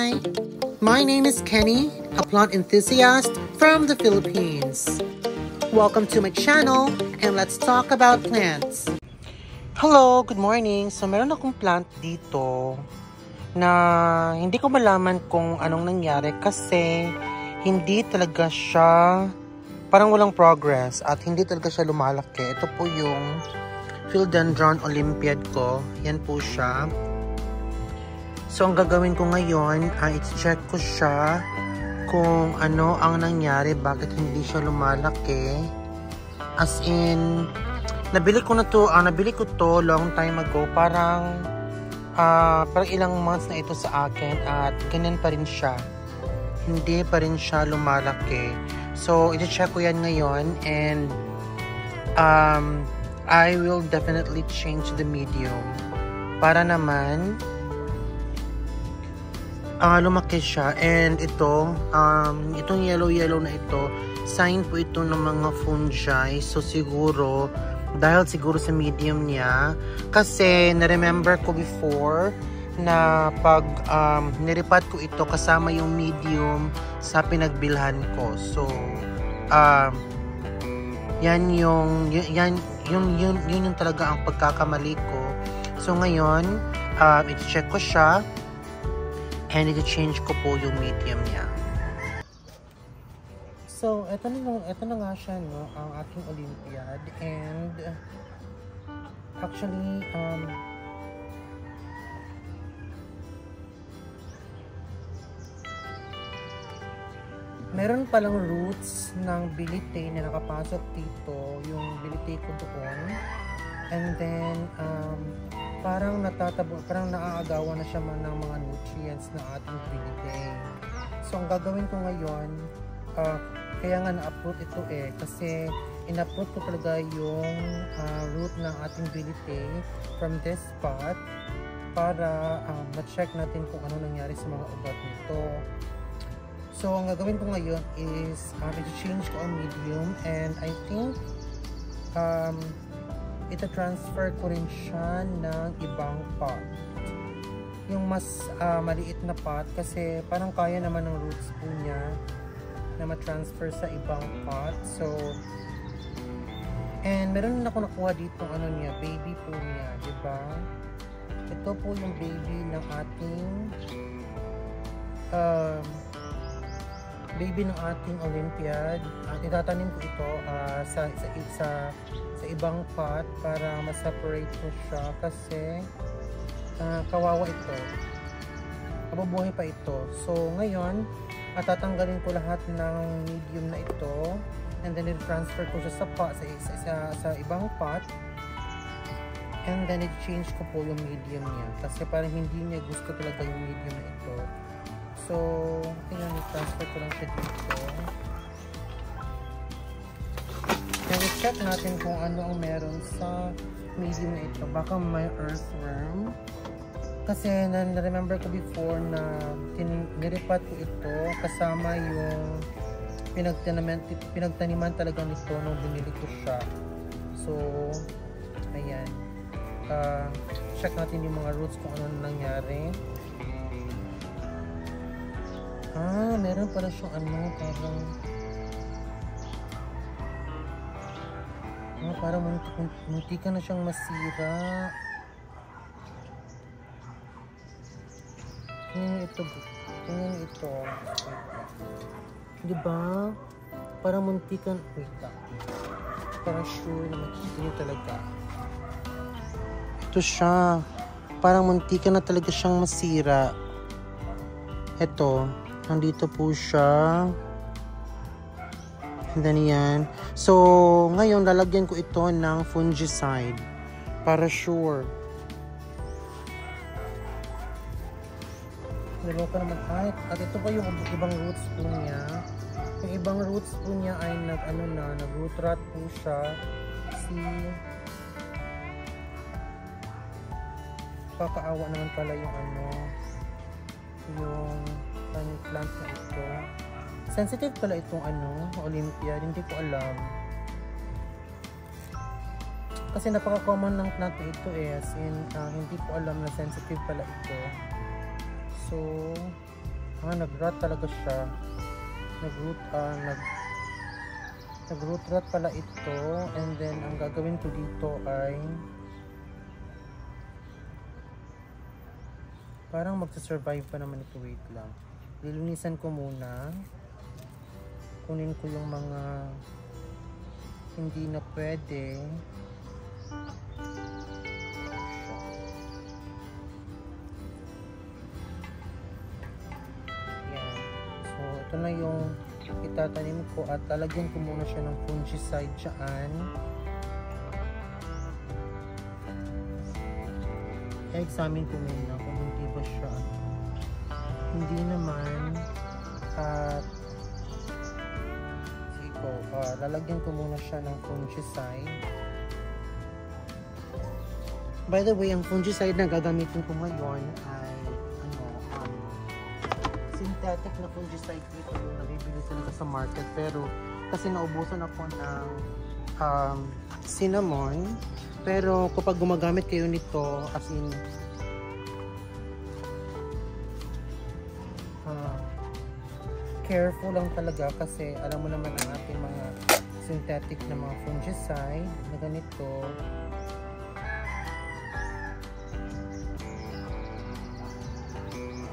Hi, my name is Kenny, a plant enthusiast from the Philippines. Welcome to my channel and let's talk about plants. Hello, good morning. So meron akong plant dito na hindi ko malaman kung anong nangyari kasi hindi talaga siya, parang walang progress at hindi talaga siya lumalaki. Ito po yung Philodendron Olympiad ko. Yan po siya. So, ang gagawin ko ngayon ay i-check ko siya kung ano ang nangyari, bakit hindi siya lumalaki. As in, nabili ko to long time ago. Parang ilang months na ito sa akin at ganyan pa rin siya. Hindi pa rin siya lumalaki. So, i-check ko yan ngayon and I will definitely change the medium para naman lumaki siya. And ito, itong yellow na ito, sign po ito ng mga fungi. So siguro, dahil siguro sa medium niya, kasi na-remember ko before na pag niripat ko ito kasama yung medium sa pinagbilhan ko. So, yun yung talaga ang pagkakamali ko. So ngayon, i-check ko siya and i-change ko po yung medium niya. So, ito na nga siya, no, ang aking Olympiad. And actually, meron palang roots ng bilite na nakapasok dito, yung bilite ko doon. And then, parang naaagawan na siya ng mga nutrients ng ating bilite. So, ang gagawin ko ngayon, kaya nga na-uproot ito kasi in-uproot ko talaga yung root ng ating bilite from this spot para ma-check natin kung ano nangyari sa mga ugat nito. So, ang gagawin ko ngayon is i-change ko ang medium and I think ita-transfer ko rin siya ng ibang pot. Yung mas maliit na pot kasi parang kaya naman ng roots po niya na ma-transfer sa ibang pot. So, and meron na ako nakuha dito niya, baby po niya, diba? Ito po yung baby ng ating Olympiad. At itatanim ko ito sa ibang pot para ma-separate ko siya kasi kawawa ito. Mabubuhay pa ito. So ngayon, tatanggalin ko lahat ng medium na ito and then i-transfer ko siya sa ibang pot and then i-change ko po yung medium niya kasi parang hindi niya gusto talaga yung medium na ito. So, tingnan, i-transfer ko lang siya dito. And i-check natin kung ano ang meron sa medium na ito. Baka may earthworm. Kasi na-remember ko before na niripat ko ito kasama yung pinagtaniman talaga nito nung binili ko siya. So, ayan. Check natin yung mga roots kung ano nangyari. Meron pala siyang parang munti ka na siyang masira. Tingnan ito. Diba? Parang muntikan. Wait lang. Para sure na makikita niyo talaga. Ito siya. Parang muntikan na talaga siyang masira. Ito. Nandito po siya. And then yan. So, ngayon lalagyan ko ito ng fungicide. Para sure. Naloka naman. At ito pa yung ibang roots po niya. Yung ibang roots po niya ay nag-root rot po siya. Kakaawa naman pala yung plant na ito. Sensitive pala itong Olympiad. Hindi ko alam. Kasi napaka-common ng plant na ito as in, hindi ko alam na sensitive pala ito. So, Nag-rot talaga siya. Nag-root rot pala ito. And then, ang gagawin ko dito ay parang magsa-survive pa naman ito. Wait lang. Lilinisan ko muna. Kunin ko yung mga hindi na pwede. Yan. So, ito na yung itatanim ko at lalagyan ko muna siya ng fungicide dyan. I-examine ko muna kung hindi ba siya. Hindi naman. At lalagyan ko muna siya ng fungicide. By the way, ang fungicide na gagamitin ko ngayon ay synthetic na fungicide dito yung nabibili talaga sa market. Pero kasi naubusan ako ng cinnamon. Pero kapag gumagamit kayo nito, as in careful lang talaga kasi alam mo naman ang ating mga synthetic na mga fungicide na ganito.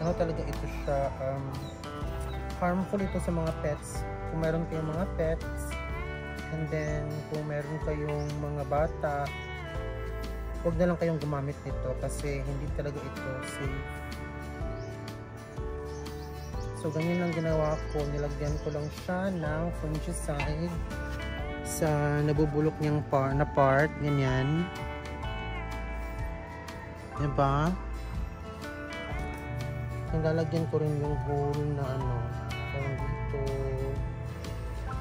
Ano talaga ito siya, harmful ito sa mga pets. Kung meron kayong mga pets, and then kung meron kayong mga bata, huwag na lang kayong gumamit nito kasi hindi talaga ito safe. So, ganyan lang ginawa ko. Nilagyan ko lang siya ng fungicide sa nabubulok niyang part. Ganyan. Diba? Nilalagyan ko rin yung hole na parang dito.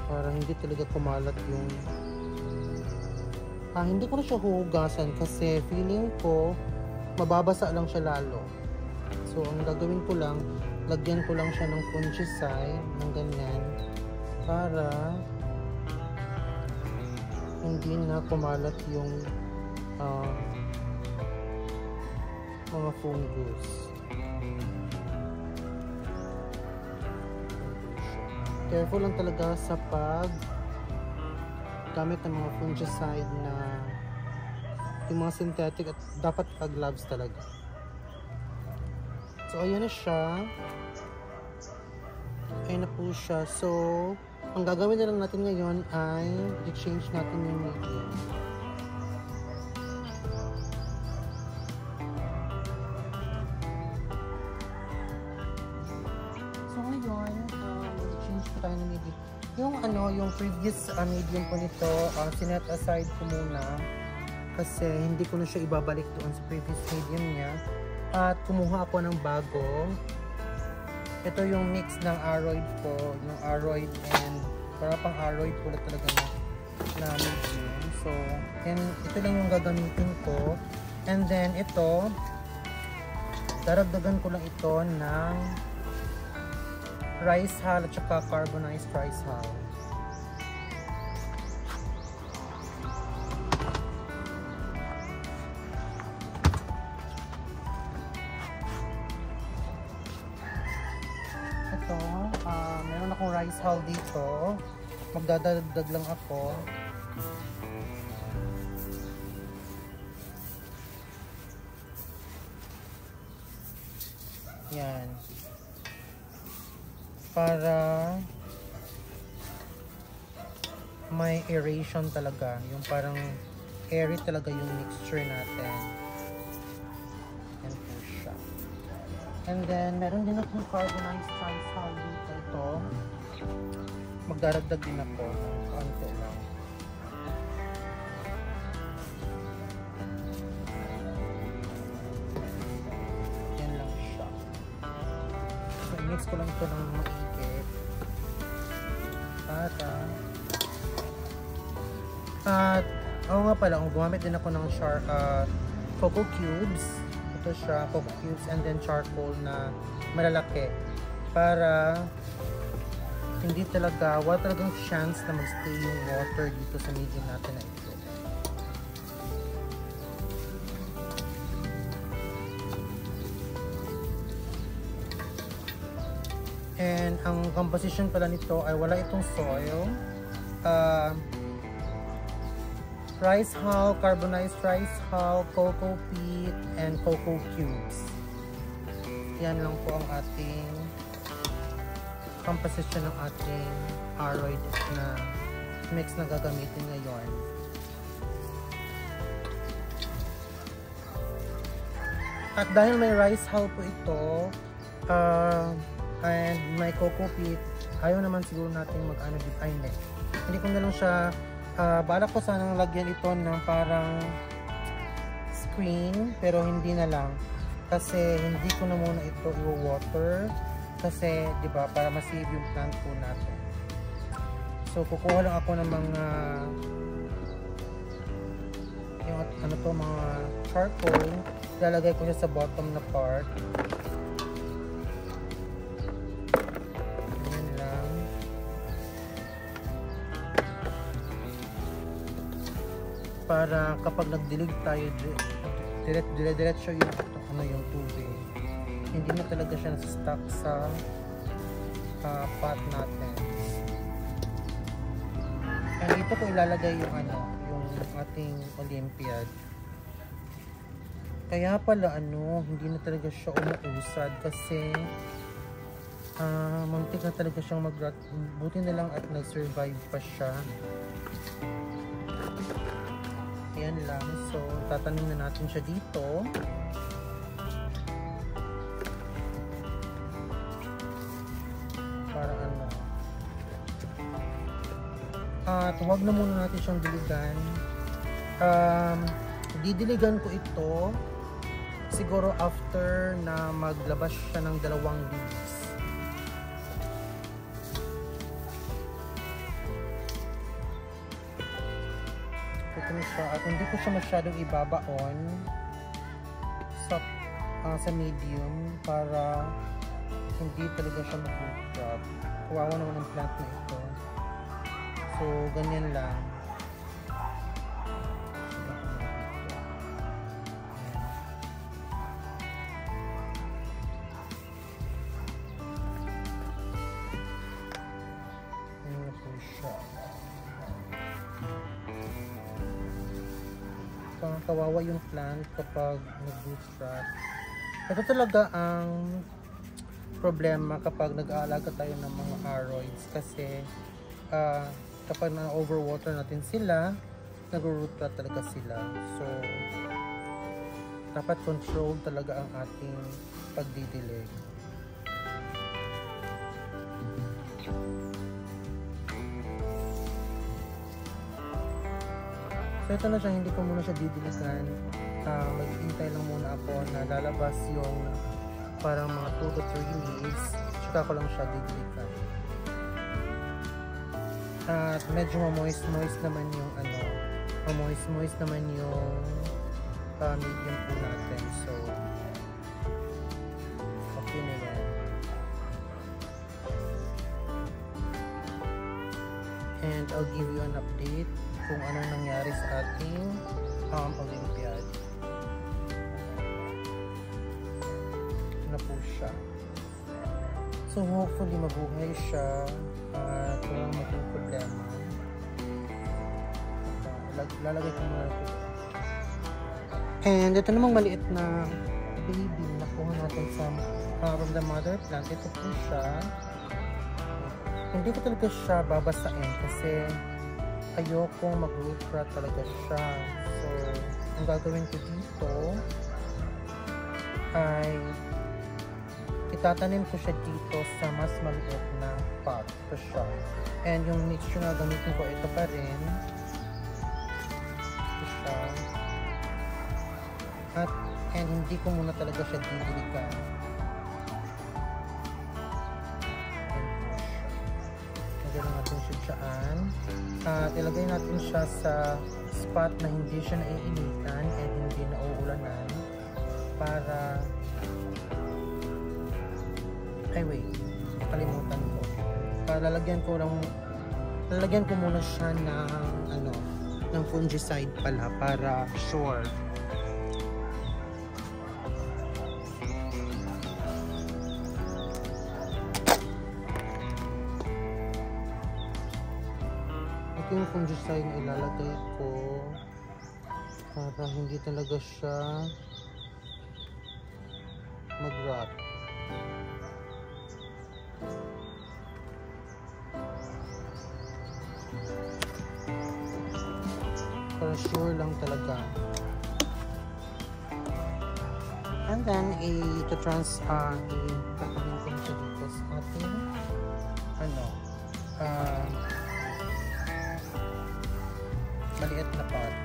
Para hindi talaga kumalat yung... hindi ko na siya hugasan kasi feeling ko mababasa lang siya lalo. So, ang gagawin ko lang, lagyan ko lang siya ng fungicide ng ganyan para hindi na kumalat yung mga fungus. Careful lang talaga sa gamit ng mga fungicide na yung mga synthetic at dapat gloves talaga. So, ayan na siya. Ayan na po siya. So, ang gagawin na lang natin ngayon ay i-change natin yung medium. So, ngayon, i-change ko tayo ng medium. Yung previous medium ko nito, sinet aside ko muna kasi hindi ko na siya ibabalik doon sa previous medium niya. At kumuha ako ng bago. Ito yung mix ng Aroid ko. Yung Aroid and para pang Aroid pula talaga na medium. So, ito lang yung gagamitin ko. And then, ito, daragdagan ko lang ito ng rice hull at saka carbonized rice hull. Meron akong rice hull dito. Magdadagdag lang ako. Yan. Para may aeration talaga. Yung parang airy talaga yung mixture natin. Yan po siya. And then, meron din akong carbonized rice hull dito. Ito. Magdaragdag din ako ng konti lang. Yan lang siya. So, i-mix ko lang ito ng maigi. At, nga pala, gumamit din ako ng cocoa cubes. Ito siya, cocoa cubes and then charcoal na malalaki. Para hindi talaga, wala talagang chance na mag-stay yung water dito sa medium natin na ito. And ang composition pala nito ay wala itong soil. Rice hull, carbonized rice hull, cocoa peat, and cocoa cubes. Yan lang po ang ating composition ng ating aroid na mix na gagamitin ngayon. At dahil may rice hull po ito, and may cocoa peat, ayaw naman siguro natin mag-ano dito. Ay, hindi ko na lang siya, balak ko sanang lagyan ito ng parang screen, pero hindi na lang. Kasi hindi ko na muna ito i-water. Kasi, di ba, para ma-save yung plant po natin. So, kukuha lang ako ng mga yung ano to, mga charcoal. Lalagay ko siya sa bottom na part. Ayan lang. Para kapag nagdilig tayo, diretso yung tubig. Hindi na talaga siya nasa-stuck sa pot natin. And dito ko ilalagay yung ating Olympiad. Kaya pala hindi na talaga siya umuusad kasi muntik na talaga siyang mag-rot. Buti na lang at nag-survive pa siya. Ayan lang. So, tatanim na natin siya dito. Para at huwag na muna natin siyang diligan. Didiligan ko ito siguro after na maglabas siya ng 2 leaves. Ito na siya. At hindi ko siya masyadong ibabaon sa medium para hindi talaga siya mag-drop. Kawawa naman ang plant na ito. So, ganyan lang. Ayan na po siya. Kawawa yung plant kapag nag-bootstrap. Ito talaga ang problema kapag nag-aalaga tayo ng mga aroids kasi kapag na-overwater natin sila, nag-root rot talaga sila. So, dapat control talaga ang ating pagdidilig. So, ito na siya. Hindi ko muna siya didiligan. Maghihintay lang muna ako na lalabas yung parang mga 2 to 3 leaves. Tsaka ko lang siya didiligan. At medyo moist naman yung moist naman yung medium po natin. So, okay na yan. And I'll give you an update kung anong nangyari sa ating Olympiad. Ito na po siya. So, hopefully mabuhay siya at walang maging problema. Lalagay ko muna ito. And ito namang maliit na baby na nakuha natin from the mother plant. Ito po siya. Hindi ko talaga siya babasain kasi ayokong mag-root rot talaga siya. So, ang gagawin ko dito ay itatanim ko siya dito sa mas maliit na pot. Ito siya. And yung mixture na gamitin ko, ito pa rin. Ito siya. And hindi ko muna talaga siya didiligan. Lagyan natin siya dyan. At ilagay natin siya sa spot na hindi siya naiinitan and hindi nauulanan para nakalimutan ko. Lalagyan ko muna siya ng fungicide pala para sure. ito yung fungicide na ilalagay ko para hindi talaga siya mag-rot. Para sure lang talaga. And then, tatapin ko na siya dito sa ating, maliit na pot.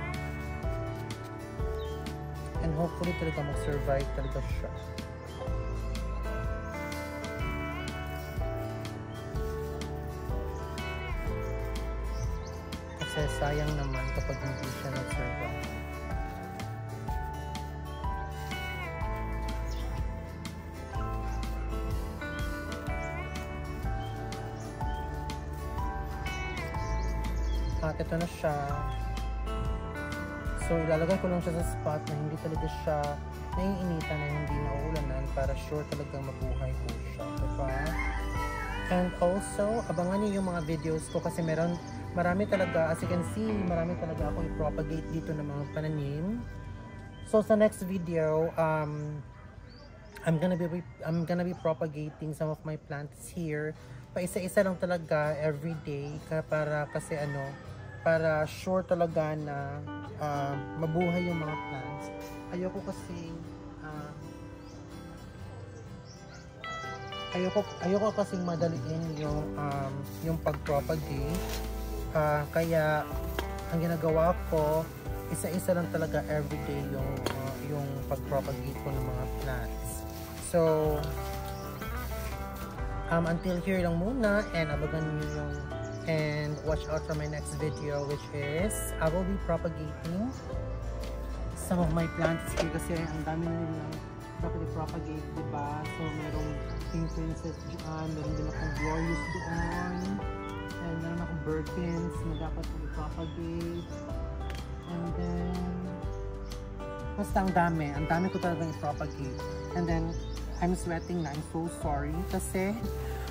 And hopefully talaga mag-survive talaga siya. Kasi sayang naman kapag hindi siya nag-survive. At ito na siya. So ilalagay ko lang siya sa spot na hindi talaga siya naiinitan na hindi nauulanan para sure talagang mabuhay po siya. Diba? And also, abangan niyo yung mga videos ko kasi marami talaga, as you can see, marami talaga ako i-propagate dito ng mga pananim. So sa next video, I'm gonna be propagating some of my plants here. Paisa-isa lang talaga every day para sure talaga na mabuhay yung mga plants. Ayoko kasing madaliin yung pag-propagate. Kaya ang ginagawa ko, isa-isa lang talaga everyday yung pag-propagate ko ng mga plants. So until here lang muna, and abangan niyo and watch out for my next video, which is I will be propagating some of my plants here kasi ang dami na nilang dapat i-propagate, diba? So merong Pink Princess dyan, meron din akong Glorious doon, and meron akong Birkins na dapat i-propagate, and then basta ang dami ko talagang i-propagate. And then I'm sweating na, I'm so sorry kasi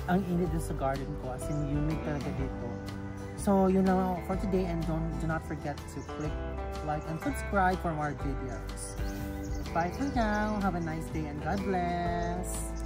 ang init din sa garden ko, as in humid talaga dito. So yun lang for today, and do not forget to click like and subscribe for more videos. Bye for now, have a nice day and God bless.